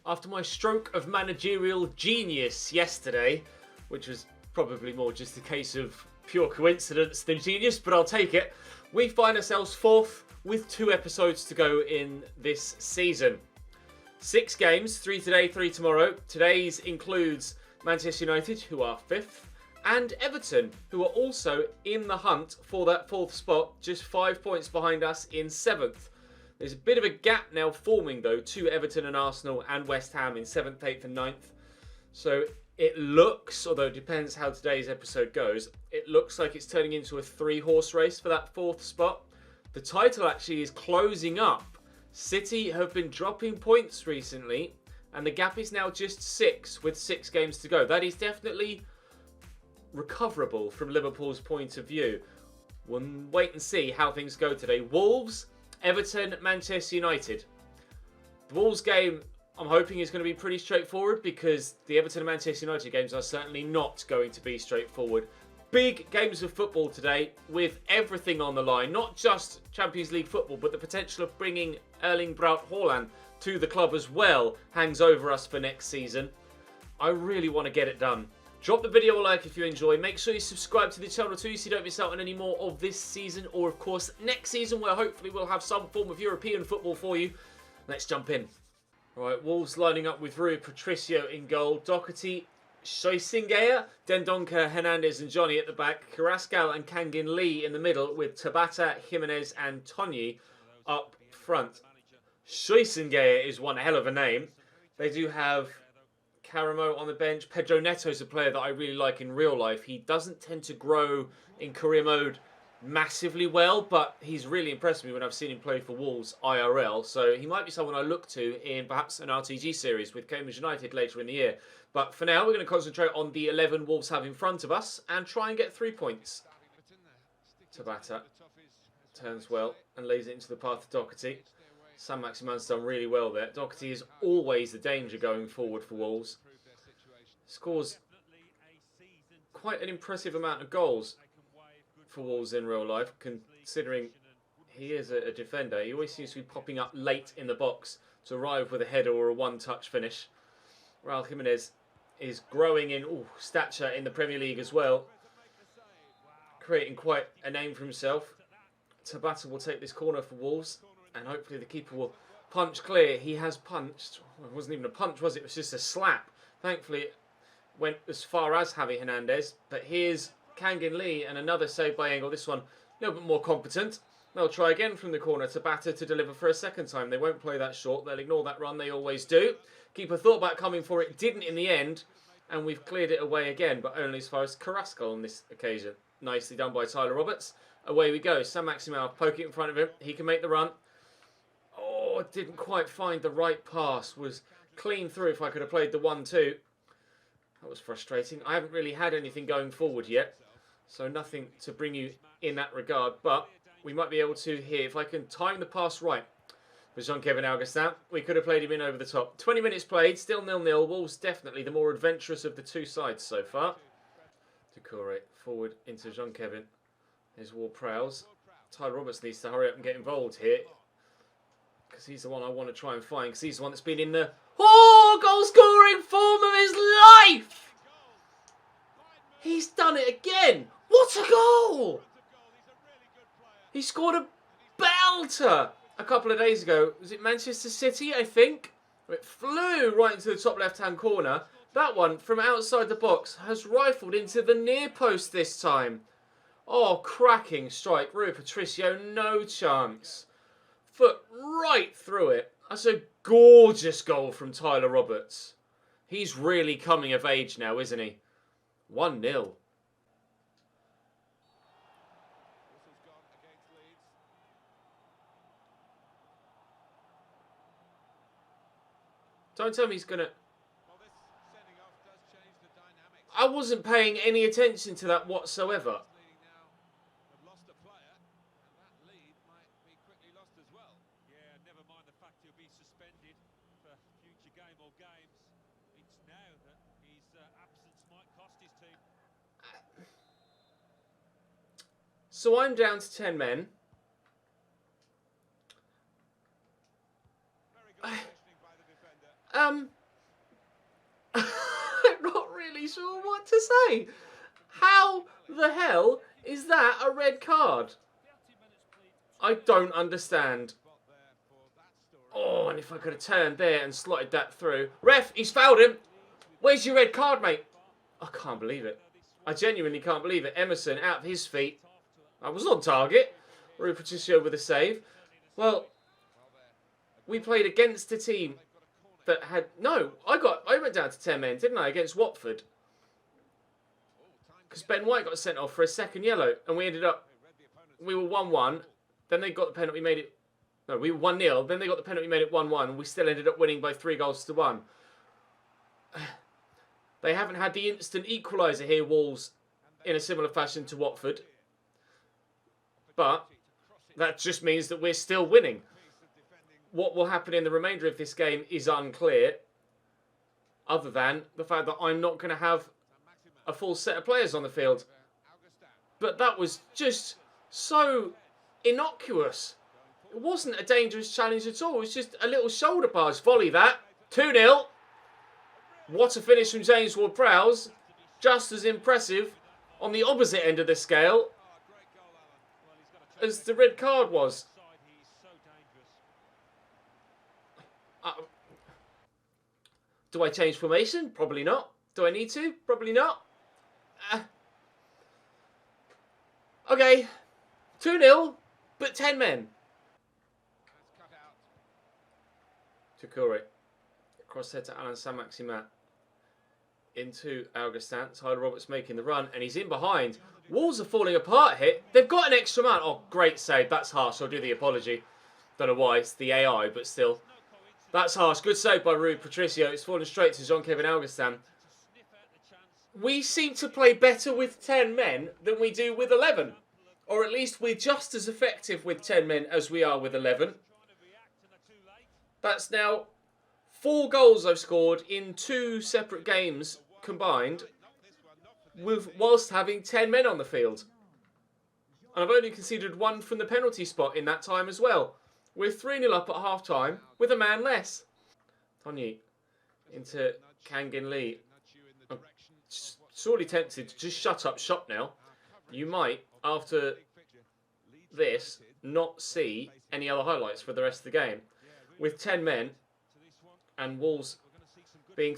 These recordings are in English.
After my stroke of managerial genius yesterday, which was probably more just a case of pure coincidence than genius, but I'll take it, we find ourselves fourth with 2 episodes to go in this season. 6 games, 3 today, 3 tomorrow. Today's includes Manchester United, who are 5th, and Everton, who are also in the hunt for that 4th spot, just 5 points behind us in 7th. There's a bit of a gap now forming, though, to Everton and Arsenal and West Ham in 7th, 8th and 9th. So it looks, although it depends how today's episode goes, it looks like it's turning into a 3-horse race for that 4th spot. The title actually is closing up. City have been dropping points recently, and the gap is now just 6 with 6 games to go. That is definitely recoverable from Liverpool's point of view. We'll wait and see how things go today. Wolves, Everton, Manchester United. The Wolves game, I'm hoping, is going to be pretty straightforward because the Everton and Manchester United games are certainly not going to be straightforward. Big games of football today with everything on the line. Not just Champions League football, but the potential of bringing Erling Braut Haaland to the club as well hangs over us for next season. I really want to get it done. Drop the video a like if you enjoy. Make sure you subscribe to the channel too so you don't miss out on any more of this season or, of course, next season where hopefully we'll have some form of European football for you. Let's jump in. Right, Wolves lining up with Rui Patricio in goal. Doherty, Shoisingea, Dendoncker, Hernandez and Johnny at the back. Carrascal and Kangin Lee in the middle with Tabata, Jimenez and Tonyi up front. Shoisingea is one hell of a name. They do have Caramo on the bench. Pedro Neto is a player that I really like in real life. He doesn't tend to grow in career mode massively well, but he's really impressed me when I've seen him play for Wolves IRL. So he might be someone I look to in perhaps an RTG series with Cambridge United later in the year. But for now, we're going to concentrate on the 11 Wolves have in front of us and try and get 3 points. Tabata turns well and lays it into the path of Doherty. Sam Maximan's done really well there. Doherty is always the danger going forward for Wolves. Scores quite an impressive amount of goals for Wolves in real life, considering he is a defender. He always seems to be popping up late in the box to arrive with a header or a one-touch finish. Raul Jimenez is growing in stature in the Premier League as well, creating quite a name for himself. Tabata will take this corner for Wolves, and hopefully the keeper will punch clear. He has punched. Well, it wasn't even a punch, was it? It was just a slap. Thankfully, it went as far as Javi Hernandez. But here's Kangin Lee and another save by Engel. This one a little bit more competent. They'll try again from the corner. Tabata to deliver for a second time. They won't play that short. They'll ignore that run. They always do. Keeper thought about coming for it. Didn't in the end. And we've cleared it away again, but only as far as Carrascal on this occasion. Nicely done by Tyler Roberts. Away we go. Sam Maximal poking it in front of him. He can make the run. Oh, didn't quite find the right pass. Was clean through if I could have played the 1-2. That was frustrating. I haven't really had anything going forward yet. So nothing to bring you in that regard. But we might be able to here. If I can time the pass right for Jean-Kevin Augustin, we could have played him in over the top. 20 minutes played. Still 0-0. Wolves definitely the more adventurous of the 2 sides so far. Doucouré forward into Jean-Kevin. Here's Ward-Prowse. Tyler Roberts needs to hurry up and get involved here, because he's the one I want to try and find, because he's the one that's been in the goal-scoring form of his life! He's done it again! What a goal! He scored a belter a couple of days ago. Was it Manchester City, I think? It flew right into the top left-hand corner. That one, from outside the box, has rifled into the near post this time. Oh, cracking strike. Rui Patricio, no chance. Foot right through it. That's a gorgeous goal from Tyler Roberts. He's really coming of age now, isn't he? 1-0. Don't tell me he's going to... I wasn't paying any attention to that whatsoever. So I'm down to 10 men. really sure what to say. How the hell is that a red card? I don't understand. Oh, and if I could have turned there and slotted that through. Ref, he's fouled him. Where's your red card, mate? I can't believe it. I genuinely can't believe it. Emerson out of his feet. I was on target. Rui Patricio with a save. Well, we played against a team that had... No, I went down to 10 men, didn't I, against Watford? Because Ben White got sent off for a second yellow. And we ended up... We were 1-1. Then they got the penalty, made it... No, we were 1-0. Then they got the penalty, made it 1-1. And we still ended up winning by 3-1. They haven't had the instant equaliser here, Wolves, in a similar fashion to Watford. But that just means that we're still winning. What will happen in the remainder of this game is unclear, other than the fact that I'm not going to have a full set of players on the field. But that was just so innocuous. It wasn't a dangerous challenge at all. It was just a little shoulder pass. Volley that. 2-0. What a finish from James Ward-Prowse. Just as impressive on the opposite end of the scale as the red card was. Do I change formation? Probably not. Do I need to? Probably not. Okay. 2-0, but 10 men. Tukuri. Crosshead to Alan Saint-Maximin. Into Augustin. Tyler Roberts making the run, and he's in behind. Wolves are falling apart here. They've got an extra man. Oh, great save. That's harsh. I'll do the apology. Don't know why. It's the AI, but still. That's harsh. Good save by Rui Patricio. It's fallen straight to Jean-Kevin Augustin. We seem to play better with 10 men than we do with 11. Or at least we're just as effective with 10 men as we are with 11. That's now 4 goals I've scored in 2 separate games combined, whilst having 10 men on the field. And I've only conceded 1 from the penalty spot in that time as well. We're 3-0 up at half-time with a man less. Tonyi into Kangin Lee. I'm sorely tempted to just shut up shop now. You might, after this, not see any other highlights for the rest of the game. With 10 men and Wolves being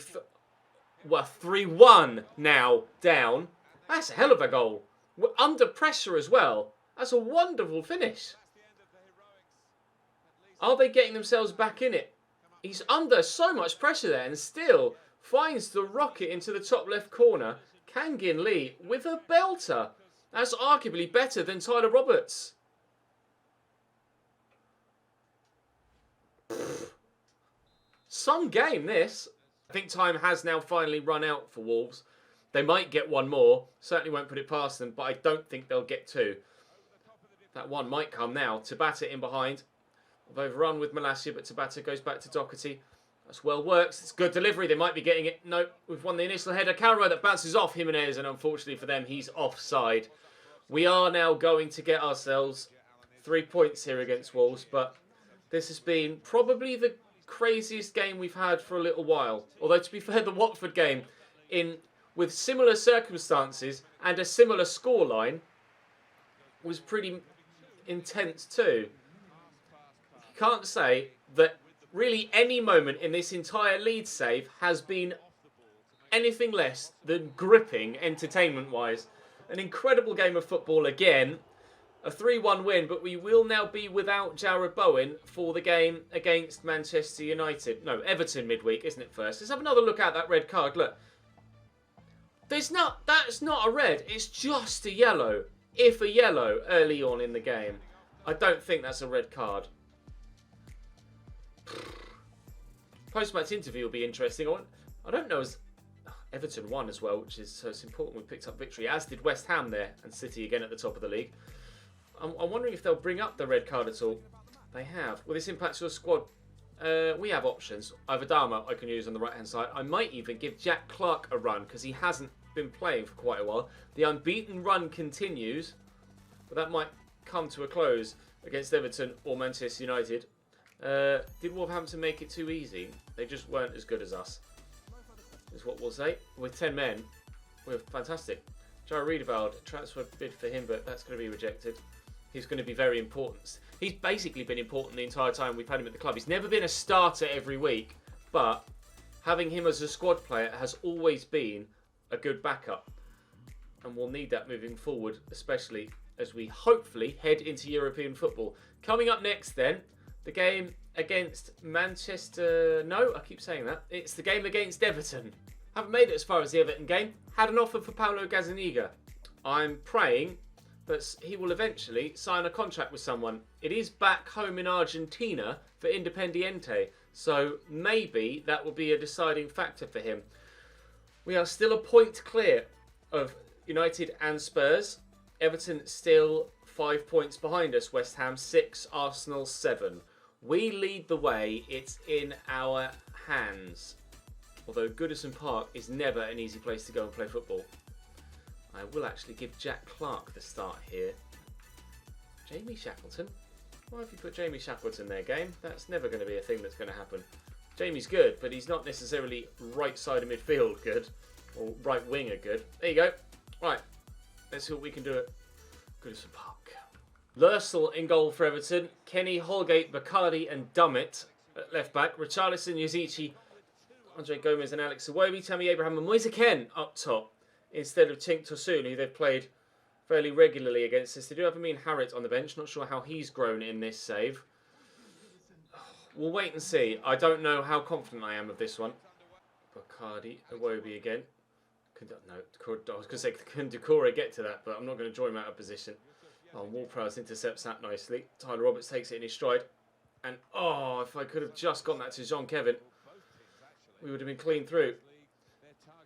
3-1 now down. That's a hell of a goal. We're under pressure as well. That's a wonderful finish. Are they getting themselves back in it? He's under so much pressure there and still finds the rocket into the top left corner. Kangin Lee with a belter. That's arguably better than Tyler Roberts. Some game, this. I think time has now finally run out for Wolves. They might get 1 more. Certainly won't put it past them, but I don't think they'll get 2. That 1 might come now. Tabata in behind. They've overrun with Malacia, but Tabata goes back to Doherty. That's well works. It's good delivery. They might be getting it. No, we've won the initial header. Carrow that bounces off Jimenez, and unfortunately for them, he's offside. We are now going to get ourselves 3 points here against Wolves, but this has been probably the craziest game we've had for a little while. Although, to be fair, the Watford game, with similar circumstances and a similar scoreline, was pretty intense too. You can't say that really any moment in this entire Leeds save has been anything less than gripping entertainment-wise. An incredible game of football again. A 3-1 win, but we will now be without Jarrod Bowen for the game against Manchester United. No, Everton midweek, isn't it first? Let's have another look at that red card. Look. That's not a red. It's just a yellow. If a yellow early on in the game. I don't think that's a red card. Post-match interview will be interesting. I don't know as... Everton won as well, so it's important we picked up victory, as did West Ham there, and City again at the top of the league. I'm wondering if they'll bring up the red card at all. They have. Will this impact your squad? We have options. I have Adama I can use on the right-hand side. I might even give Jack Clark a run, because he hasn't been playing for quite a while. The unbeaten run continues, but that might come to a close against Everton or Manchester United. Did Wolverhampton make it too easy? They just weren't as good as us. is what we'll say. With 10 men, we're fantastic. Jared Riedewald, transfer bid for him, but that's going to be rejected. He's going to be very important. He's basically been important the entire time we've had him at the club. He's never been a starter every week, but having him as a squad player has always been a good backup. And we'll need that moving forward, especially as we hopefully head into European football. Coming up next then, the game against Manchester... No, I keep saying that. It's the game against Everton. Haven't made it as far as the Everton game. Had an offer for Paulo Gazzaniga. I'm praying that he will eventually sign a contract with someone. It is back home in Argentina for Independiente, so maybe that will be a deciding factor for him. We are still a point clear of United and Spurs. Everton still 5 points behind us. West Ham 6, Arsenal 7. We lead the way. It's in our hands. Although Goodison Park is never an easy place to go and play football. I will actually give Jack Clark the start here. Jamie Shackleton? Why have you put Jamie Shackleton there, game? That's never going to be a thing that's going to happen. Jamie's good, but he's not necessarily right side of midfield good. Or right winger good. There you go. Right. Let's see what we can do at Goodison Park. Lursel in goal for Everton. Kenny, Holgate, Bacardi and Dummett at left back. Richarlison, Yazici, Andre Gomez and Alex Iwobi. Tammy Abraham and Moise Kean up top, instead of Tink Tosun, who they've played fairly regularly against us. They do have Amin Harrit on the bench. Not sure how he's grown in this save. We'll wait and see. I don't know how confident I am of this one. Bacardi, Iwobi again. No, I was going to say, can Decore get to that? But I'm not going to draw him out of position. Oh, Ward-Prowse intercepts that nicely. Tyler Roberts takes it in his stride. And, oh, if I could have just gotten that to Jean-Kevin, we would have been clean through.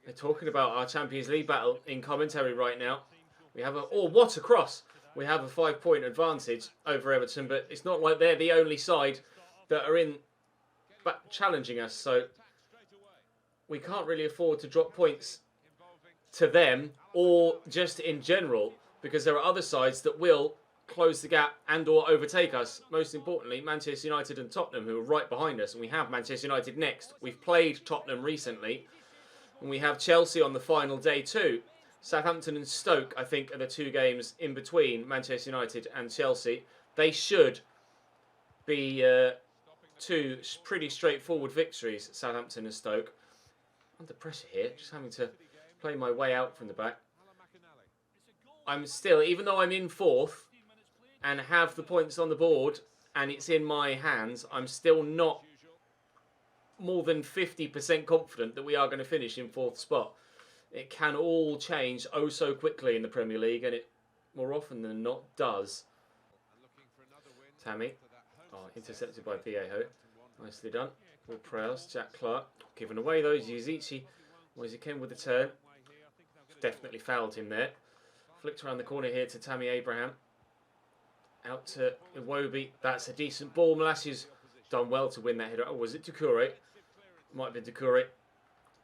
They're talking about our Champions League battle in commentary right now. We have what a cross! We have a 5-point advantage over Everton, but it's not like they're the only side that are challenging us. So we can't really afford to drop points to them or just in general, because there are other sides that will close the gap and or overtake us. Most importantly, Manchester United and Tottenham, who are right behind us, and we have Manchester United next. We've played Tottenham recently, and we have Chelsea on the final day too. Southampton and Stoke, I think, are the two games in between Manchester United and Chelsea. They should be two pretty straightforward victories, Southampton and Stoke. Under pressure here, just having to play my way out from the back. I'm still, even though I'm in fourth and have the points on the board and it's in my hands, I'm still not more than 50% confident that we are going to finish in fourth spot. It can all change oh so quickly in the Premier League, and it more often than not does. Tammy. Oh, intercepted by Viejo. Nicely done. Ward-Prowse, Jack Clark. Giving away those. Yazici. Moise Kean with the turn. Definitely fouled him there. Flicked around the corner here to Tammy Abraham. Out to Iwobi. That's a decent ball. Malasia's done well to win that header. Oh, was it Doucouré? Might have been Doucouré.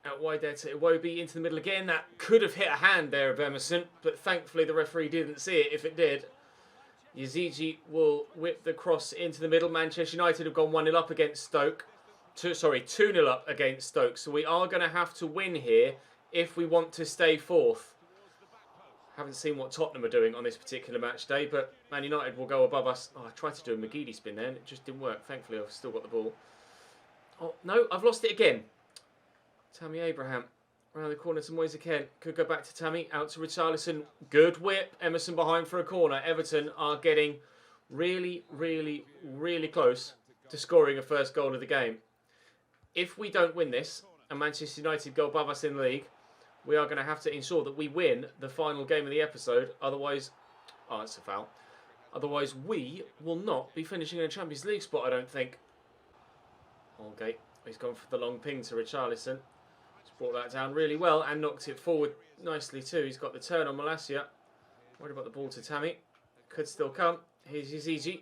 Out wide there to Iwobi. Into the middle again. That could have hit a hand there of Emerson, but thankfully the referee didn't see it. If it did, Yazici will whip the cross into the middle. Manchester United have gone 1-0 up against Stoke. 2-0 up against Stoke. So we are going to have to win here if we want to stay fourth. Haven't seen what Tottenham are doing on this particular match day, but Man United will go above us. Oh, I tried to do a McGeady spin there and it just didn't work. Thankfully, I've still got the ball. Oh, no, I've lost it again. Tammy Abraham around the corner to Moise Kean. Could go back to Tammy. Out to Richarlison. Good whip. Emerson behind for a corner. Everton are getting really, really, really close to scoring a first goal of the game. If we don't win this and Manchester United go above us in the league, we are going to have to ensure that we win the final game of the episode. Otherwise, oh, it's a foul. Otherwise, we will not be finishing in a Champions League spot, I don't think. Holgate, he's gone for the long ping to Richarlison. He's brought that down really well and knocked it forward nicely too. He's got the turn on Malacia. Worried about the ball to Tammy. Could still come. Here's Yazici.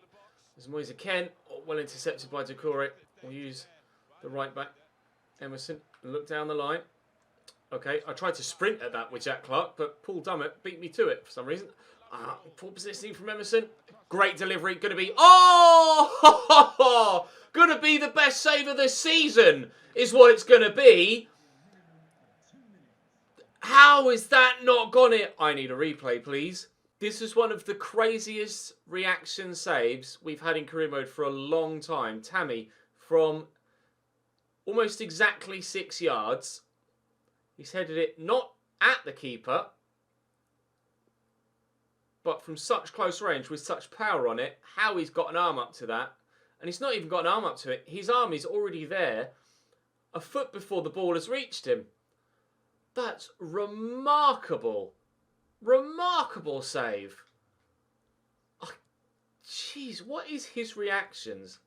There's Moise Kean. Well intercepted by Doucouré. We'll use the right back, Emerson, and look down the line. Okay, I tried to sprint at that with Jack Clark, but Paul Dummett beat me to it for some reason. Poor positioning from Emerson. Great delivery. Going to be... Oh! Going to be the best save of the season is what it's going to be. How is that not gone in? I need a replay, please. This is one of the craziest reaction saves we've had in career mode for a long time. Tammy, from almost exactly 6 yards. He's headed it not at the keeper, but from such close range with such power on it. How he's got an arm up to that. And he's not even got an arm up to it. His arm is already there a foot before the ball has reached him. That's remarkable. Remarkable save. Jeez, what is his reactions?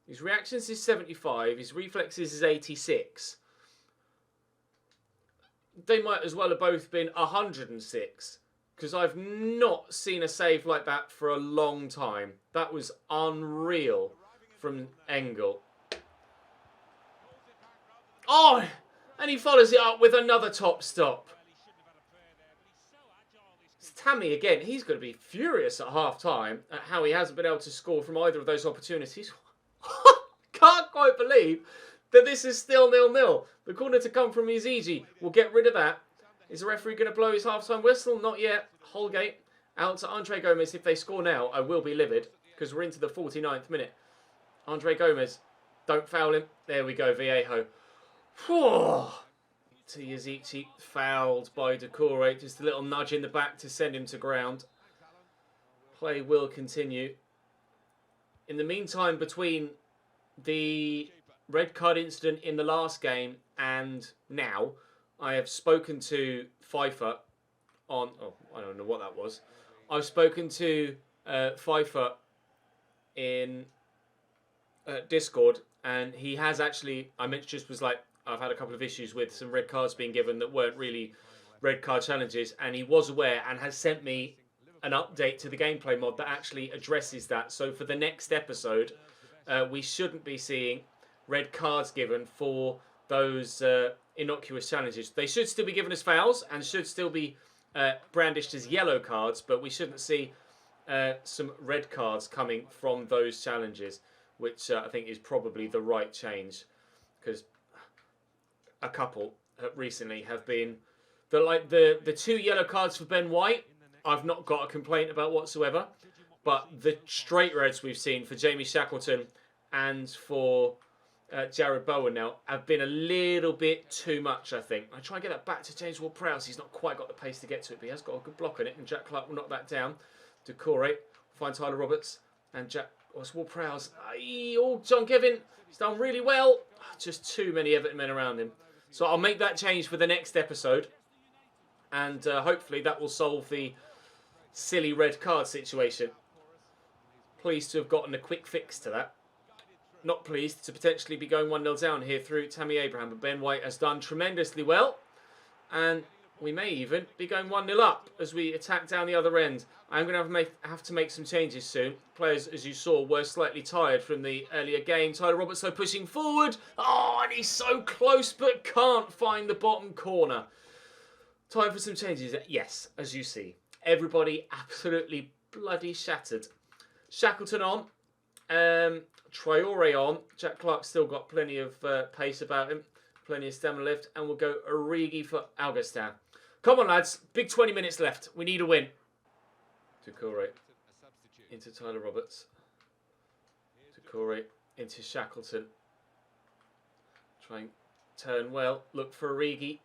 His reactions is 75. His reflexes is 86. They might as well have both been 106. Because I've not seen a save like that for a long time. That was unreal from Engel. Oh! And he follows it up with another top stop. It's Tammy again. He's going to be furious at half-time at how he hasn't been able to score from either of those opportunities. Can't quite believe that this is still 0-0. The corner to come from is easy. We'll get rid of that. Is the referee going to blow his half-time whistle? Not yet. Holgate out to Andre Gomez. If they score now, I will be livid because we're into the 49th minute. Andre Gomez. Don't foul him. There we go, Viejo. To Yazici, fouled by Decore. Just a little nudge in the back to send him to ground. Play will continue. In the meantime, between the red card incident in the last game and now, I have spoken to FIFA on... Oh, I don't know what that was. I've spoken to FIFA in Discord, and he has actually... I mentioned just was like, I've had a couple of issues with some red cards being given that weren't really red card challenges, and he was aware and has sent me an update to the gameplay mod that actually addresses that. So for the next episode, we shouldn't be seeing red cards given for those innocuous challenges. They should still be given as fouls and should still be brandished as yellow cards, but we shouldn't see some red cards coming from those challenges, which I think is probably the right change, because a couple recently have been the 2 yellow cards for Ben White. I've not got a complaint about whatsoever, but the straight reds we've seen for Jamie Shackleton and for Jared Bowen now have been a little bit too much, I think. I try and get that back to James Ward-Prowse. He's not quite got the pace to get to it, but he has got a good block on it, and Jack Clark will knock that down. Decore will find Tyler Roberts, and Jack Ward-Prowse. Oh, John Kevin, he's done really well. Just too many Everton men around him. So I'll make that change for the next episode, and hopefully that will solve the silly red card situation. Pleased to have gotten a quick fix to that. Not pleased to potentially be going 1-0 down here through Tammy Abraham, but Ben White has done tremendously well, and we may even be going 1-0 up as we attack down the other end. I'm going to have to make some changes soon. Players, as you saw, were slightly tired from the earlier game. Tyler Roberts, though, pushing forward. Oh, and he's so close, but can't find the bottom corner. Time for some changes. Yes, as you see. Everybody absolutely bloody shattered. Shackleton on. Traore on. Jack Clark's still got plenty of pace about him. Plenty of stamina left. And we'll go Origi for Augustin. Come on, lads. Big 20 minutes left. We need a win. Decore into Tyler Roberts. Decore into Shackleton. Try and turn well. Look for Origi.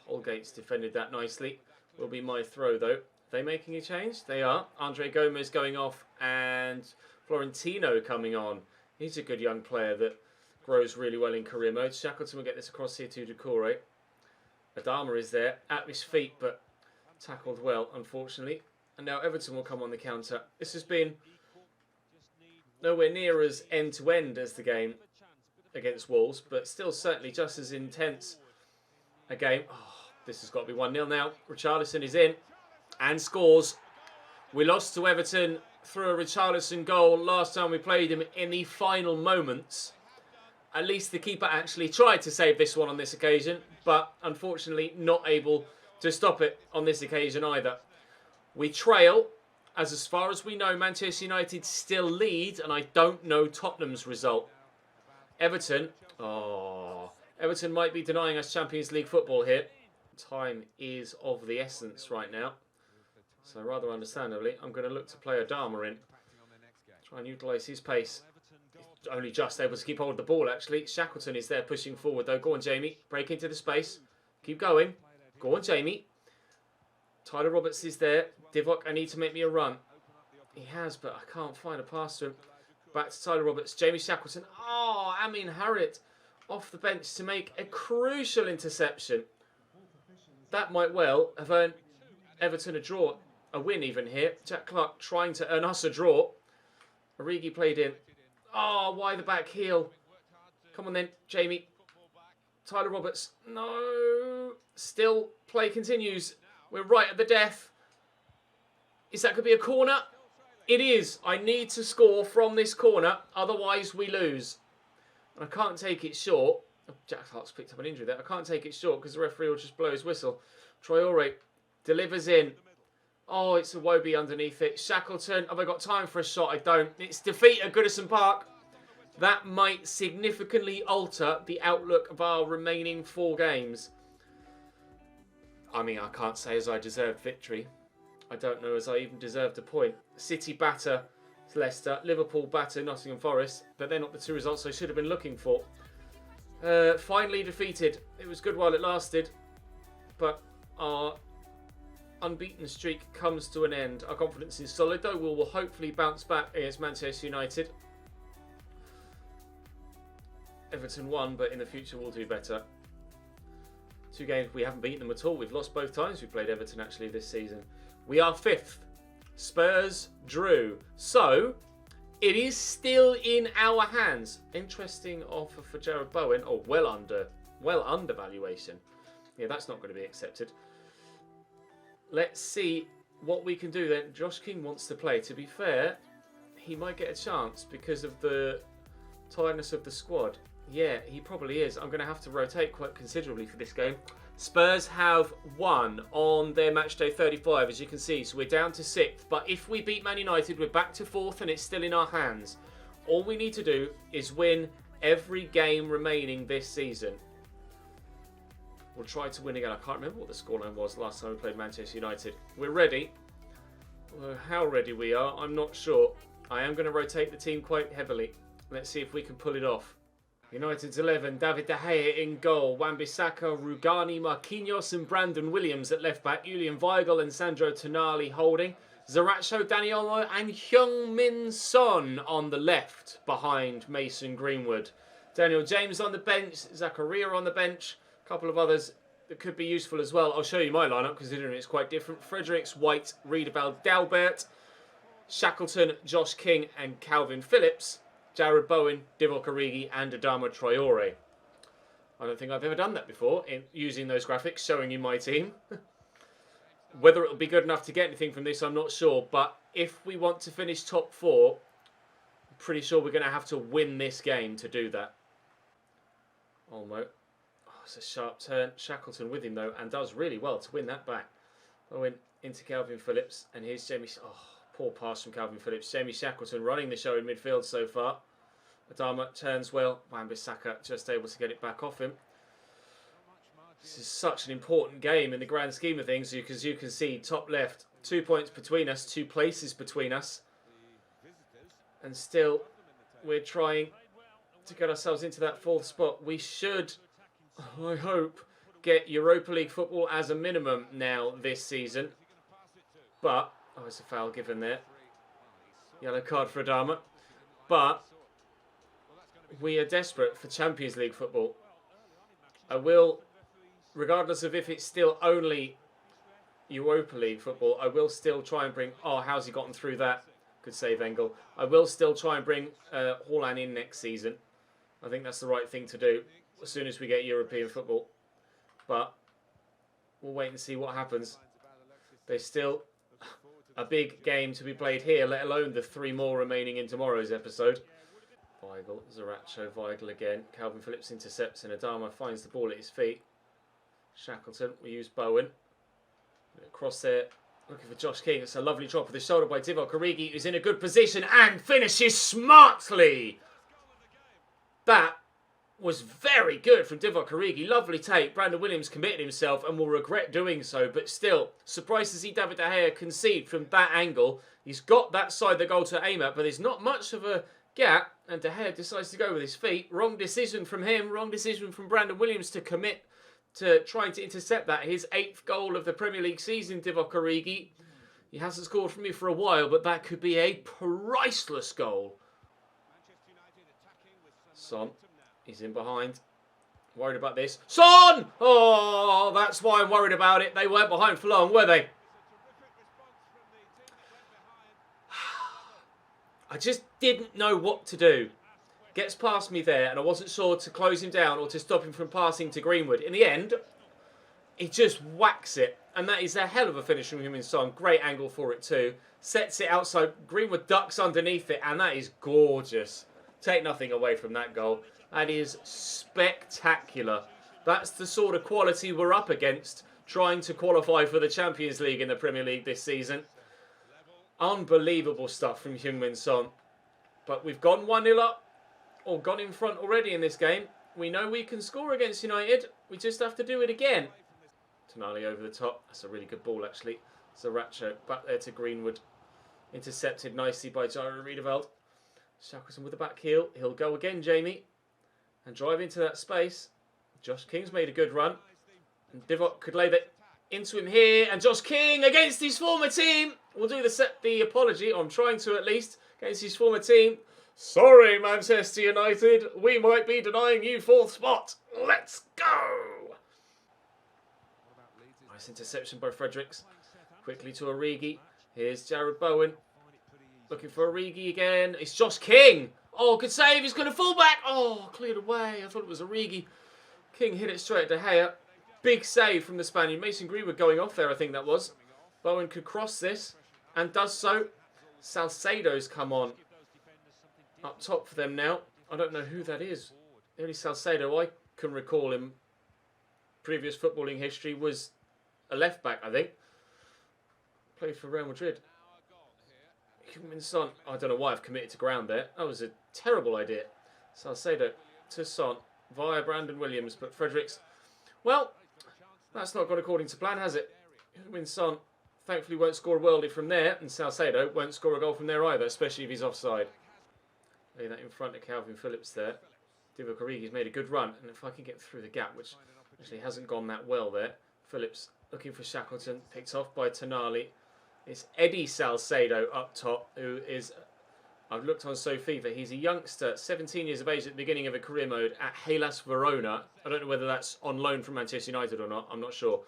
Holgate's defended that nicely. Will be my throw, though. Are they making a change? They are. Andre Gomez going off and Florentino coming on. He's a good young player that grows really well in career mode. Shackleton will get this across here to Decore. Adama is there at his feet, but tackled well, unfortunately. And now Everton will come on the counter. This has been nowhere near as end-to-end as the game against Wolves, but still certainly just as intense a game. Oh, this has got to be 1-0 now. Richarlison is in and scores. We lost to Everton through a Richarlison goal last time we played him in the final moments. At least the keeper actually tried to save this one on this occasion, but unfortunately not able to stop it on this occasion either. We trail, as far as we know, Manchester United still lead, and I don't know Tottenham's result. Everton Everton might be denying us Champions League football here. Time is of the essence right now. So rather understandably, I'm going to look to play Adama in. Try and utilise his pace. He's only just able to keep hold of the ball, actually. Shackleton is there pushing forward, though. Go on, Jamie. Break into the space. Keep going. Go on, Jamie. Tyler Roberts is there. Divock, I need to make me a run. He has, but I can't find a pass to him. Back to Tyler Roberts. Jamie Shackleton. Oh, Amin Harriet off the bench to make a crucial interception. That might well have earned Everton a draw. A win even here. Jack Clark trying to earn us a draw. Origi played in. Oh, why the back heel? Come on then, Jamie. Tyler Roberts. No. Still play continues. We're right at the death. Is that going to be a corner? It is. I need to score from this corner. Otherwise, we lose. And I can't take it short. Oh, Jack Clark's picked up an injury there. I can't take it short because the referee will just blow his whistle. Traore delivers in. Oh, it's a Wobie underneath it. Shackleton, have I got time for a shot? I don't. It's defeat at Goodison Park. That might significantly alter the outlook of our remaining 4 games. I mean, I can't say as I deserved victory. I don't know as I even deserved a point. City batter Leicester. Liverpool batter Nottingham Forest. But they're not the 2 results I should have been looking for. Finally defeated. It was good while it lasted. But our unbeaten streak comes to an end. Our confidence is solid, though. We will hopefully bounce back against Manchester United. Everton won, but in the future we'll do better. 2 games we haven't beaten them at all. We've lost both times we played Everton actually this season. We are 5th. Spurs drew. So it is still in our hands. Interesting offer for Jared Bowen. Oh, well under valuation. Yeah, that's not going to be accepted. Let's see what we can do then. Josh King wants to play. To be fair, he might get a chance because of the tiredness of the squad. Yeah, he probably is. I'm going to have to rotate quite considerably for this game. Spurs have won on their match day 35, as you can see. So we're down to 6th. But if we beat Man United, we're back to 4th and it's still in our hands. All we need to do is win every game remaining this season. We'll try to win again. I can't remember what the scoreline was last time we played Manchester United. We're ready. How ready we are, I'm not sure. I am going to rotate the team quite heavily. Let's see if we can pull it off. United's 11, David De Gea in goal. Wan-Bissaka, Rugani, Marquinhos and Brandon Williams at left back. Julian Weigl and Sandro Tonali holding. Zaracho, Daniolo and Heung-min Son on the left behind Mason Greenwood. Daniel James on the bench. Zakaria on the bench. A couple of others that could be useful as well. I'll show you my lineup considering it's quite different. Fredericks, White, Riedewald, Dalbert, Shackleton, Josh King and Calvin Phillips. Jared Bowen, Divock Origi and Adama Traore. I don't think I've ever done that before in using those graphics, showing you my team. Whether it'll be good enough to get anything from this, I'm not sure. But if we want to finish top 4, I'm pretty sure we're going to have to win this game to do that. Almost. Oh, it's a sharp turn. Shackleton with him, though, and does really well to win that back. Bowen into Calvin Phillips, and here's Jamie... Oh, poor pass from Calvin Phillips. Jamie Shackleton running the show in midfield so far. Adama turns well. Wan-Bissaka just able to get it back off him. This is such an important game in the grand scheme of things because you can see top left, 2 points between us, 2 places between us. And still, we're trying to get ourselves into that 4th spot. We should, I hope, get Europa League football as a minimum now this season. But... oh, it's a foul given there. Yellow card for Adama. But we are desperate for Champions League football. I will, regardless of if it's still only Europa League football, I will still try and bring... oh, how's he gotten through that? Good save, Engel. I will still try and bring Haaland in next season. I think that's the right thing to do as soon as we get European football. But we'll wait and see what happens. There's still... a big game to be played here, let alone the 3 more remaining in tomorrow's episode. Weigl, Zaracho, Weigl again. Calvin Phillips intercepts and Adama finds the ball at his feet. Shackleton, we use Bowen. Across there, looking for Josh King. It's a lovely drop of the shoulder by Divock Origi, who's in a good position and finishes smartly. That was very good from Divock Origi. Lovely take. Brandon Williams committed himself and will regret doing so. But still, surprised to see David De Gea concede from that angle. He's got that side of the goal to aim at, but there's not much of a gap. And De Gea decides to go with his feet. Wrong decision from him. Wrong decision from Brandon Williams to commit to trying to intercept that. His 8th goal of the Premier League season, Divock Origi. He hasn't scored for me for a while, but that could be a priceless goal. Son. He's in behind. Worried about this. Son! Oh, that's why I'm worried about it. They weren't behind for long, were they? I just didn't know what to do. Gets past me there, and I wasn't sure to close him down or to stop him from passing to Greenwood. In the end, he just whacks it. And that is a hell of a finish from Heung-min Son. Great angle for it too. Sets it outside. Greenwood ducks underneath it, and that is gorgeous. Take nothing away from that goal. That is spectacular. That's the sort of quality we're up against trying to qualify for the Champions League in the Premier League this season. Unbelievable stuff from Heung-min Son. But we've gone 1-0 up, or gone in front already in this game. We know we can score against United. We just have to do it again. Tonali over the top. That's a really good ball, actually. Zaracho back there to Greenwood. Intercepted nicely by Jairo Riedewald. Shackleton with the back heel. He'll go again, Jamie. And drive into that space. Josh King's made a good run. And Divock could lay that into him here. And Josh King against his former team. We'll do the apology, or I'm trying to at least, against his former team. Sorry, Manchester United. We might be denying you 4th spot. Let's go. Nice interception by Fredericks. Quickly to Origi. Here's Jared Bowen. Looking for Origi again. It's Josh King. Oh, good save. He's going to fall back. Oh, cleared away. I thought it was Origi. King hit it straight at De Gea. Big save from the Spaniard. Mason Greenwood going off there, I think that was. Bowen could cross this and does so. Salcedo's come on. Up top for them now. I don't know who that is. The only Salcedo I can recall in previous footballing history was a left back, I think. Played for Real Madrid. Heung-min Son. I don't know why I've committed to ground there. That was a terrible idea. Salcedo to Son via Brandon Williams, but Fredericks. Well, that's not gone according to plan, has it? Heung-min Son thankfully won't score a worldie from there, and Salcedo won't score a goal from there either, especially if he's offside. Lay that in front of Calvin Phillips there. Divock Origi's made a good run, and if I can get through the gap, which actually hasn't gone that well there. Phillips looking for Shackleton, picked off by Tonali. It's Eddie Salcedo up top, who is, I've looked on FIFA, he's a youngster, 17 years of age at the beginning of a career mode at Hellas Verona. I don't know whether that's on loan from Manchester United or not, I'm not sure.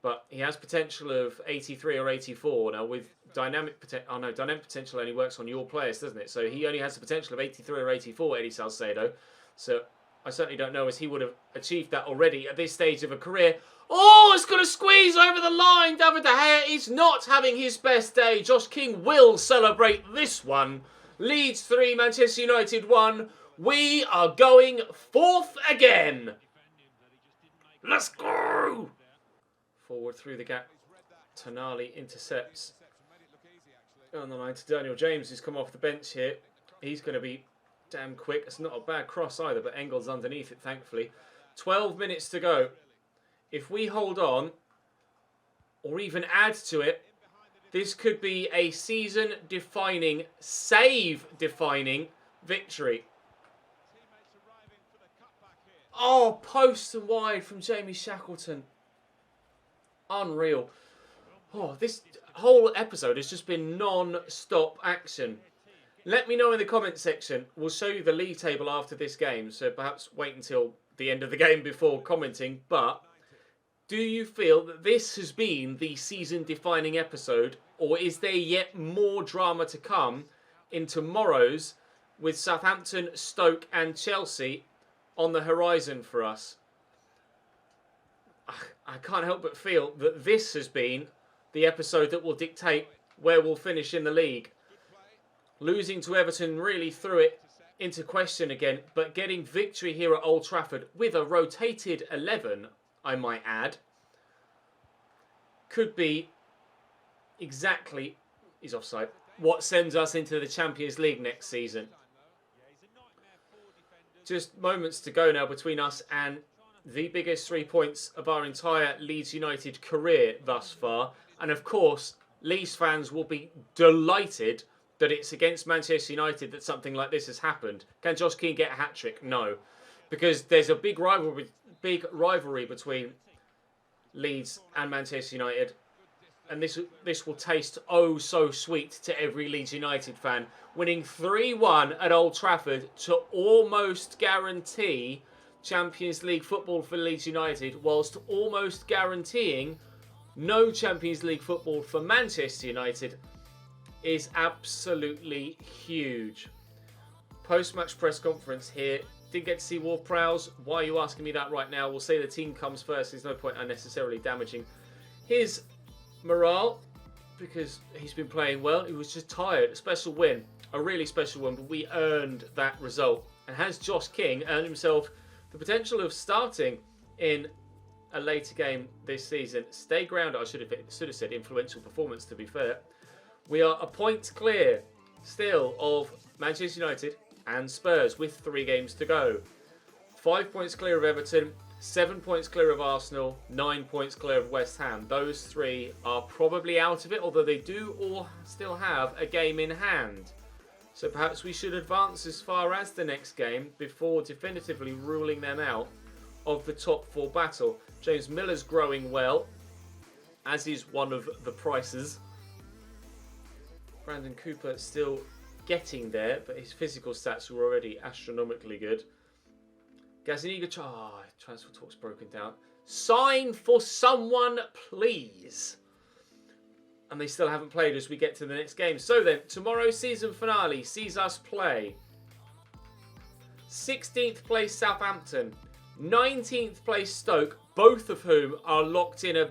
But he has potential of 83 or 84 now with dynamic potential. Oh no, dynamic potential only works on your players, doesn't it? So he only has the potential of 83 or 84, Eddie Salcedo. So I certainly don't know as he would have achieved that already at this stage of a career. Oh, it's going to squeeze over the line. David De Gea is not having his best day. Josh King will celebrate this one. Leeds 3, Manchester United 1. We are going 4th again. Let's go. Forward through the gap. Tonali intercepts. On the line to Daniel James, who's come off the bench here. He's going to be damn quick. It's not a bad cross either, but Engels underneath it, thankfully. 12 minutes to go. If we hold on, or even add to it, this could be a season-defining, save-defining victory. Oh, post and wide from Jamie Shackleton. Unreal. Oh, this whole episode has just been non-stop action. Let me know in the comment section. We'll show you the league table after this game, so perhaps wait until the end of the game before commenting. But do you feel that this has been the season-defining episode, or is there yet more drama to come in tomorrow's with Southampton, Stoke and Chelsea on the horizon for us? I can't help but feel that this has been the episode that will dictate where we'll finish in the league. Losing to Everton really threw it into question again, but getting victory here at Old Trafford with a rotated 11, I might add, could be exactly, he's offside, what sends us into the Champions League next season. just moments to go now between us and the biggest 3 points of our entire Leeds United career thus far. And of course, Leeds fans will be delighted that it's against Manchester United that something like this has happened. Can Josh Keane get a hat-trick? No. Because there's a big rivalry between Leeds and Manchester United. And this will taste oh so sweet to every Leeds United fan. Winning 3-1 at Old Trafford to almost guarantee Champions League football for Leeds United, whilst almost guaranteeing no Champions League football for Manchester United, is absolutely huge. Post-match press conference here. Didn't get to see Ward-Prowse. Why are you asking me that right now? We'll say the team comes first. There's no point unnecessarily damaging his morale because he's been playing well. He was just tired. A special win. A really special one, but we earned that result. And has Josh King earned himself the potential of starting in a later game this season? Stay grounded. I should have said influential performance, to be fair. We are a point clear still of Manchester United and Spurs with 3 games to go. 5 points clear of Everton, 7 points clear of Arsenal, 9 points clear of West Ham. Those 3 are probably out of it, although they do all still have a game in hand. So perhaps we should advance as far as the next game before definitively ruling them out of the top 4 battle. James Miller's growing well, as is one of the prices. Brandon Cooper still getting there, but his physical stats were already astronomically good. Gazaniga, transfer talk's broken down. Sign for someone, please. And they still haven't played as we get to the next game. So then, tomorrow's season finale sees us play 16th place Southampton, 19th place Stoke, both of whom are locked in a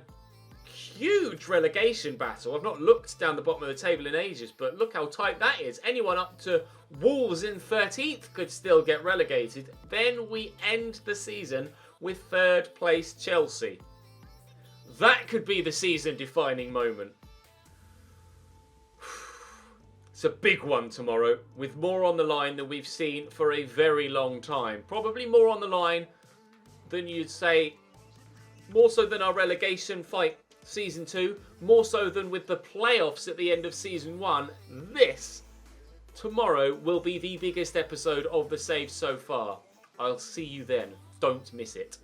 huge relegation battle. I've not looked down the bottom of the table in ages, but look how tight that is. Anyone up to Wolves in 13th could still get relegated. Then we end the season with 3rd place Chelsea. That could be the season-defining moment. It's a big one tomorrow, with more on the line than we've seen for a very long time. Probably more on the line than you'd say, more so than our relegation fight Season 2, more so than with the playoffs at the end of Season 1. This, tomorrow, will be the biggest episode of The Save so far. I'll see you then. Don't miss it.